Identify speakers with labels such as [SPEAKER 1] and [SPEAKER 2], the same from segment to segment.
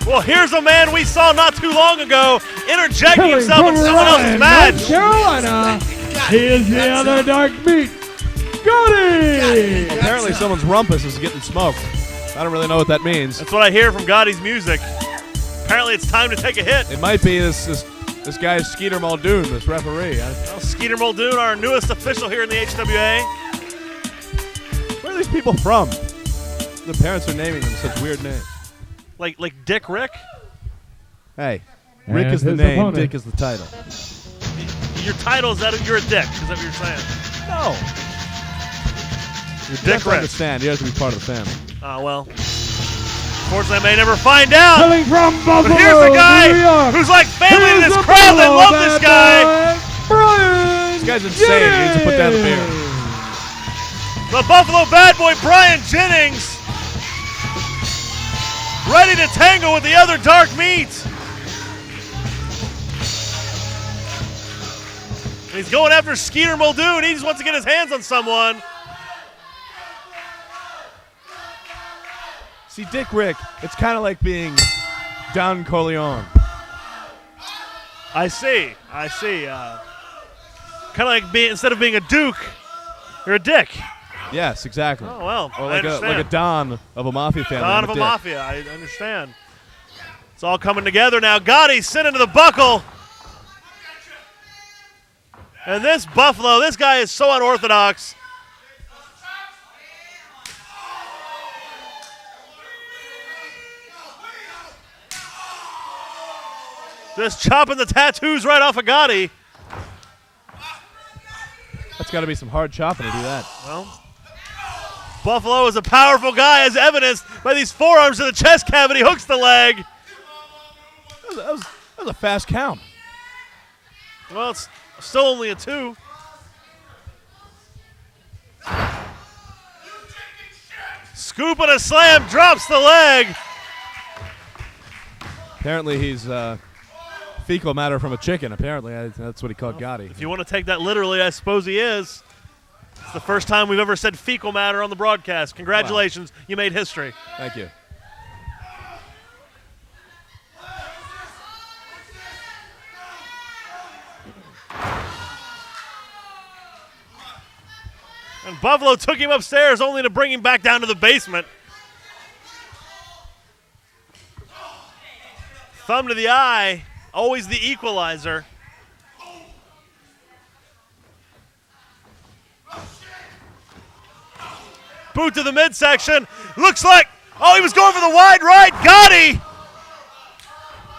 [SPEAKER 1] Well, here's a man we saw not too long ago interjecting himself in someone else's match.
[SPEAKER 2] North Carolina. He is the other dark meat, Gotti.
[SPEAKER 3] Well, apparently someone's rumpus is getting smoked. I don't really know what that means.
[SPEAKER 1] That's what I hear from Gotti's music. Apparently it's time to take a hit.
[SPEAKER 3] It might be this guy Skeeter Muldoon, this referee.
[SPEAKER 1] Well, Skeeter Muldoon, our newest official here in the HWA.
[SPEAKER 3] Where are these people from? The parents are naming them such weird names.
[SPEAKER 1] Like Dick Rick?
[SPEAKER 3] Hey,
[SPEAKER 2] And
[SPEAKER 3] Rick is the
[SPEAKER 2] his
[SPEAKER 3] name,
[SPEAKER 2] opponent.
[SPEAKER 3] Dick is the title.
[SPEAKER 1] Your title is that you're a dick. Is that what you're saying?
[SPEAKER 3] No.
[SPEAKER 1] You're
[SPEAKER 3] You
[SPEAKER 1] Dick
[SPEAKER 3] have to
[SPEAKER 1] Rick.
[SPEAKER 3] understand, you have to be part of the family.
[SPEAKER 1] Oh, well. Unfortunately, I may never find out.
[SPEAKER 2] Hailing from Buffalo,
[SPEAKER 1] But here's the guy
[SPEAKER 2] New York.
[SPEAKER 1] who's like family in
[SPEAKER 2] Here's
[SPEAKER 1] this
[SPEAKER 2] the
[SPEAKER 1] crowd. They
[SPEAKER 2] Buffalo
[SPEAKER 1] love this
[SPEAKER 2] bad
[SPEAKER 1] guy.
[SPEAKER 2] boy, Brian
[SPEAKER 3] This guy's insane. He needs to put down the beer.
[SPEAKER 2] Jennings.
[SPEAKER 1] The Buffalo bad boy, Brian Jennings. Ready to tangle with the other dark meat. And he's going after Skeeter Muldoon. He just wants to get his hands on someone.
[SPEAKER 3] See, Dick Rick, it's kind of like being Don Corleone.
[SPEAKER 1] I see. Kind of like instead of being a duke, you're a dick.
[SPEAKER 3] Yes, exactly.
[SPEAKER 1] Oh, well,
[SPEAKER 3] Or
[SPEAKER 1] I
[SPEAKER 3] like
[SPEAKER 1] understand.
[SPEAKER 3] a Don of a mafia family.
[SPEAKER 1] Don
[SPEAKER 3] I'm
[SPEAKER 1] of a
[SPEAKER 3] dick.
[SPEAKER 1] mafia, I understand. It's all coming together now. Gotti sent into the buckle. And this Buffalo, this guy is so unorthodox. Just chopping the tattoos right off of Gotti.
[SPEAKER 3] That's got to be some hard chopping to do that.
[SPEAKER 1] Well, Buffalo is a powerful guy, as evidenced by these forearms to the chest cavity, hooks the leg.
[SPEAKER 3] That was a fast count.
[SPEAKER 1] Well, it's still only a 2. Scoop and a slam, drops the leg.
[SPEAKER 3] Apparently he's fecal matter from a chicken. Apparently that's what he called Gotti.
[SPEAKER 1] If you want to take that literally, I suppose he is. It's the first time we've ever said fecal matter on the broadcast. Congratulations, you made history.
[SPEAKER 3] Thank you.
[SPEAKER 1] And Buffalo took him upstairs only to bring him back down to the basement. Thumb to the eye, always the equalizer. Boot to the midsection. Looks like, oh, he was going for the wide right. Gotti!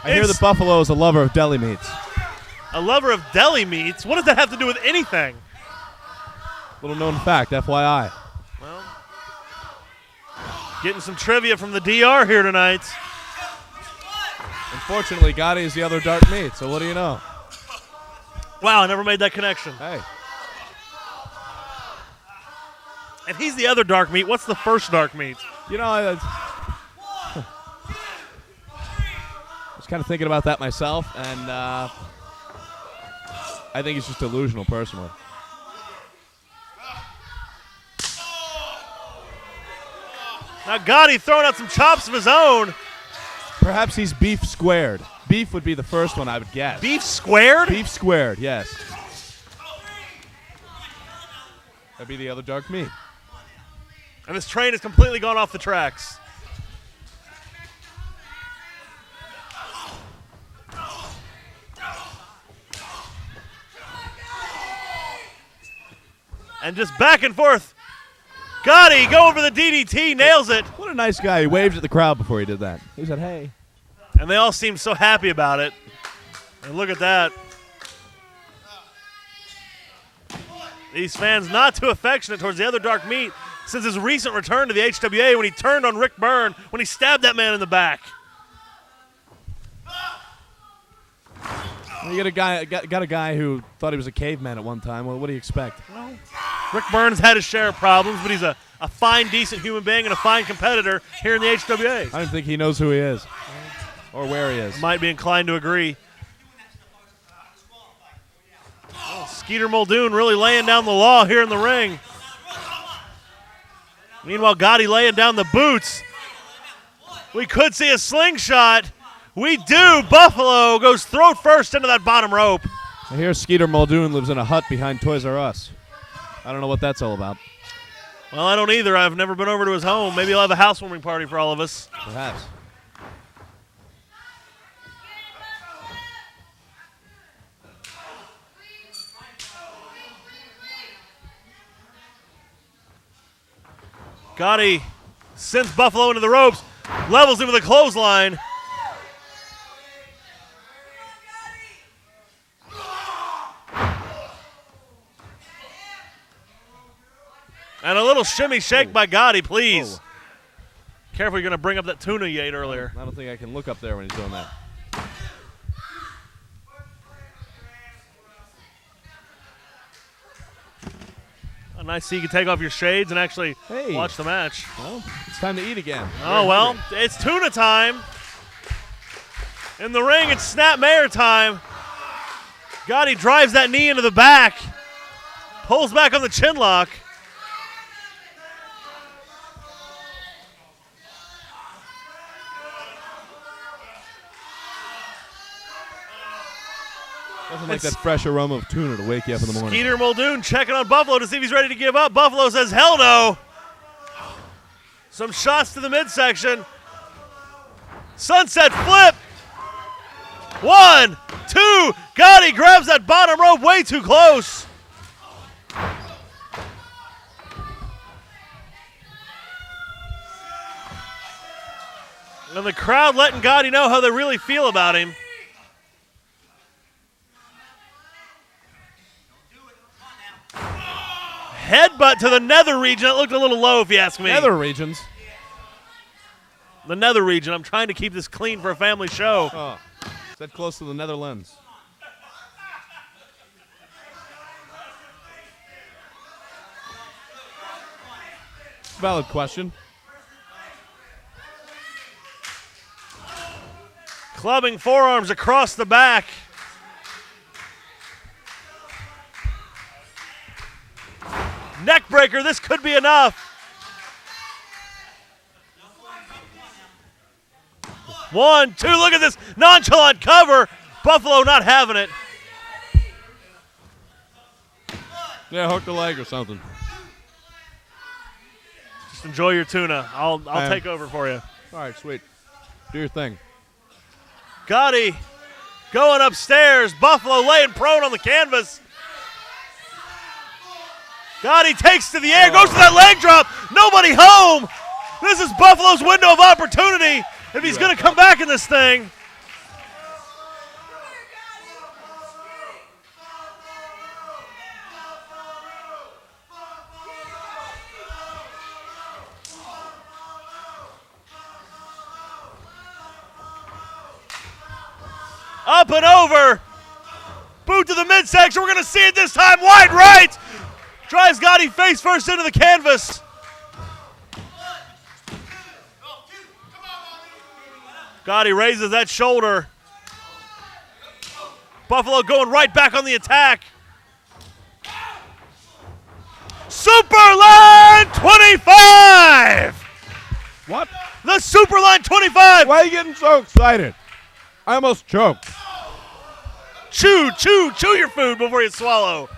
[SPEAKER 3] I hear the Buffalo is a lover of deli meats.
[SPEAKER 1] A lover of deli meats? What does that have to do with anything?
[SPEAKER 3] Little known fact, FYI.
[SPEAKER 1] Well, getting some trivia from the DR here tonight.
[SPEAKER 3] Unfortunately, Gotti is the other dark meat, so what do you know?
[SPEAKER 1] Wow, I never made that connection.
[SPEAKER 3] Hey.
[SPEAKER 1] If he's the other dark meat, what's the first dark meat?
[SPEAKER 3] You know, I was kind of thinking about that myself, and I think it's just delusional, personally.
[SPEAKER 1] Now Gotti throwing out some chops of his own.
[SPEAKER 3] Perhaps he's beef squared. Beef would be the first one I would guess.
[SPEAKER 1] Beef squared?
[SPEAKER 3] Beef squared, yes. That'd be the other dark meat.
[SPEAKER 1] And this train has completely gone off the tracks. And just back and forth. Gotti going for the DDT, nails it.
[SPEAKER 3] What a nice guy. He waved at the crowd before he did that. He said, hey.
[SPEAKER 1] And they all seemed so happy about it. And look at that. These fans not too affectionate towards the other dark meat since his recent return to the HWA when he turned on Rick Byrne when he stabbed that man in the back.
[SPEAKER 3] You got a guy who thought he was a caveman at one time. Well, what do you expect?
[SPEAKER 1] Well, Rick Byrne's had his share of problems, but he's a fine, decent human being and a fine competitor here in the HWA.
[SPEAKER 3] I don't think he knows who he is or where he is.
[SPEAKER 1] Might be inclined to agree. Oh, Skeeter Muldoon really laying down the law here in the ring. Meanwhile, Gotti laying down the boots. We could see a slingshot. We do. Buffalo goes throat first into that bottom rope.
[SPEAKER 3] I hear Skeeter Muldoon lives in a hut behind Toys R Us. I don't know what that's all about.
[SPEAKER 1] Well, I don't either. I've never been over to his home. Maybe he'll have a housewarming party for all of us.
[SPEAKER 3] Perhaps.
[SPEAKER 1] Gotti sends Buffalo into the ropes, levels him with a clothesline. And a little shimmy shake by Gotti, please.
[SPEAKER 3] Oh.
[SPEAKER 1] Careful, you're going to bring up that tuna you ate earlier.
[SPEAKER 3] I don't think I can look up there when he's doing that.
[SPEAKER 1] Nice see you can take off your shades and actually watch the match.
[SPEAKER 3] Well, it's time to eat again.
[SPEAKER 1] Oh, well, it's tuna time. In the ring, it's Snap Mayor time. Gotti drives that knee into the back. Pulls back on the chin lock.
[SPEAKER 3] Nothing like that fresh aroma of tuna to wake you up in the morning.
[SPEAKER 1] Skeeter Muldoon checking on Buffalo to see if he's ready to give up. Buffalo says, hell no. Some shots to the midsection. Sunset flip. 1, 2. Gotti grabs that bottom rope way too close. And the crowd letting Gotti know how they really feel about him. Headbutt to the nether region. It looked a little low, if you ask me.
[SPEAKER 3] Nether regions.
[SPEAKER 1] The nether region. I'm trying to keep this clean for a family show.
[SPEAKER 3] Oh, is that close to the Netherlands? Valid question.
[SPEAKER 1] Clubbing forearms across the back. Neck breaker, this could be enough. 1, 2, look at this nonchalant cover. Buffalo not having it.
[SPEAKER 3] Yeah, hook the leg or something.
[SPEAKER 1] Just enjoy your tuna. I'll take over for you.
[SPEAKER 3] All right, sweet. Do your thing.
[SPEAKER 1] Gotti going upstairs. Buffalo laying prone on the canvas. Gotti takes to the air, goes to that leg drop. Nobody home. This is Buffalo's window of opportunity if he's going to come back in this thing. Up and over. Boot to the midsection. We're going to see it this time. Wide right. Drives Gotti face first into the canvas. Gotti raises that shoulder. Buffalo going right back on the attack. Superline 25!
[SPEAKER 3] What?
[SPEAKER 1] The Superline 25!
[SPEAKER 3] Why are you getting so excited? I almost choked.
[SPEAKER 1] Chew your food before you swallow.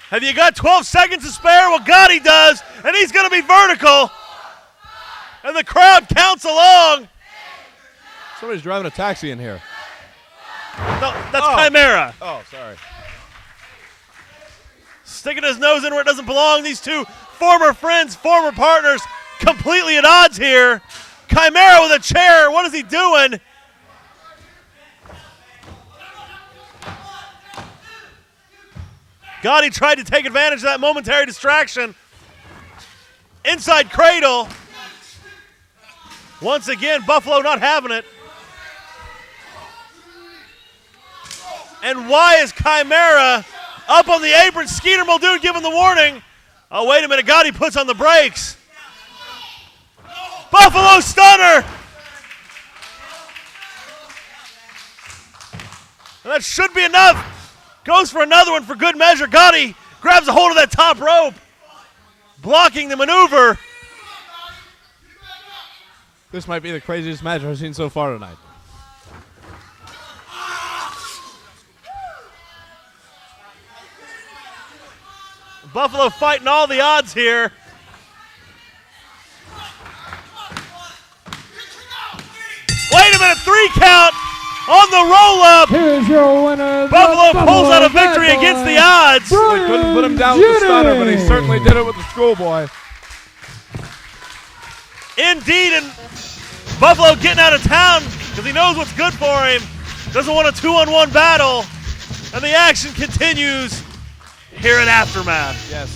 [SPEAKER 1] Have you got 12 seconds to spare? Well, Gotti does, and he's going to be vertical. And the crowd counts along.
[SPEAKER 3] Somebody's driving a taxi in here.
[SPEAKER 1] No, that's Chimera.
[SPEAKER 3] Oh, sorry.
[SPEAKER 1] Sticking his nose in where it doesn't belong. These two former friends, former partners, completely at odds here. Chimera with a chair. What is he doing? Gotti tried to take advantage of that momentary distraction. Inside cradle. Once again, Buffalo not having it. And why is Chimera up on the apron? Skeeter Muldoon giving the warning. Oh, wait a minute. Gotti puts on the brakes. Buffalo stunner. And that should be enough. Goes for another one for good measure. Gotti grabs a hold of that top rope, blocking the maneuver.
[SPEAKER 3] This might be the craziest match I've seen so far tonight.
[SPEAKER 1] Buffalo fighting all the odds here. Wait a minute, 3 count on the roll-up.
[SPEAKER 2] Here's your winner.
[SPEAKER 1] Buffalo pulls out a victory against the odds.
[SPEAKER 3] We couldn't put him down with the stunner, but he certainly did it with the schoolboy.
[SPEAKER 1] Indeed, and Buffalo getting out of town because he knows what's good for him. Doesn't want a 2-on-1 battle. And the action continues here at Aftermath.
[SPEAKER 3] Yes,